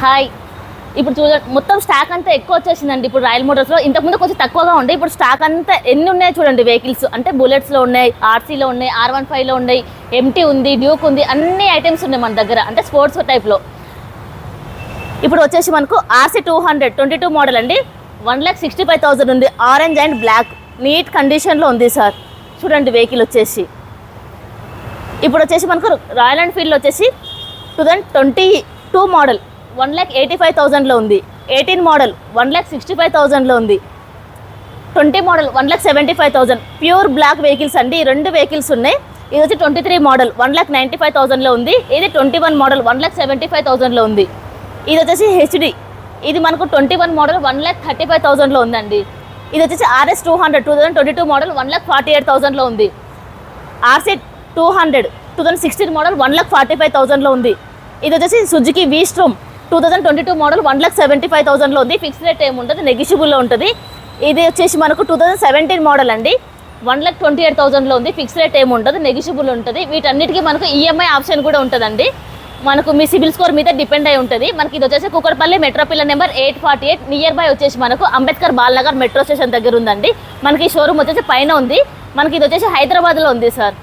Hi. ఇప్పుడు మొత్తం stock అంతా ఎక్కువ వచ్చేసిందండి ఇప్పుడు రాయల్ మోటార్స్లో. ఇంతకుముందు కొంచెం తక్కువగా ఉండే, ఇప్పుడు స్టాక్ అంతా ఎన్ని ఉన్నాయి చూడండి వెహికల్స్. అంటే బుల్లెట్స్లో ఉన్నాయి, ఆర్సీలో ఉన్నాయి, R15లో ఉన్నాయి, MT ఉంది, డ్యూక్ ఉంది, అన్ని ఐటమ్స్ ఉన్నాయి మన దగ్గర, అంటే స్పోర్ట్స్ టైప్లో. ఇప్పుడు వచ్చేసి మనకు RC200 22 మోడల్ అండి, 1,65,000 ఉంది. ఆరెంజ్ అండ్ బ్లాక్ నీట్ కండిషన్లో ఉంది సార్. చూడండి వెహికల్ వచ్చేసి. ఇప్పుడు వచ్చేసి మనకు రాయల్ ఎన్ఫీల్డ్ వచ్చేసి 2022 మోడల్ 1,85,000లో ఉంది. 18 మోడల్ 1,65,000లో ఉంది. 20 మోడల్ 1,75,000 ప్యూర్ బ్లాక్ వెహికల్స్ అండి. రెండు వెహికల్స్ ఉన్నాయి. ఇది వచ్చి 23 మోడల్ 1,95,000లో ఉంది. ఇది 21 మోడల్ 1,75,000లో ఉంది. ఇది వచ్చేసి హెచ్డి, ఇది మనకు 21 మోడల్ 1,35,000లో ఉందండి. ఇది వచ్చేసి RS200 2022 మోడల్ 1,48,000లో ఉంది. RC200 2016 మోడల్ 1,45,000లో ఉంది. ఇది వచ్చేసి సుజుకి V-Strom 2022 మోడల్ 1,75,000లో ఉంది. ఫిక్స్ రేట్ ఏమి ఉంటుంది, నెగిషియబుల్లో ఉంటుంది. ఇది వచ్చేసి మనకు 2017 మోడల్ అండి, 1,28,000లో ఉంది. ఫిక్స్ రేట్ ఏమి ఉంటుంది, నెగిషియబుల్ ఉంటుంది. వీటన్నిటికీ మనకు ఈఎంఐ ఆప్షన్ కూడా ఉంటుందండి. మనకు మీ సిబిల్ స్కోర్ మీద డిపెండ్ అయి ఉంటుంది. మనకి ఇది వచ్చేసి Kukatpally metro pillar number 848 near by వచ్చేసి మనకు అంబేద్కర్ బాలనగర్ మెట్రో స్టేషన్ దగ్గర ఉందండి. మనకి షోరూమ్ వచ్చేసి పైన ఉంది. మనకి ఇది వచ్చేసి హైదరాబాద్లో ఉంది సార్.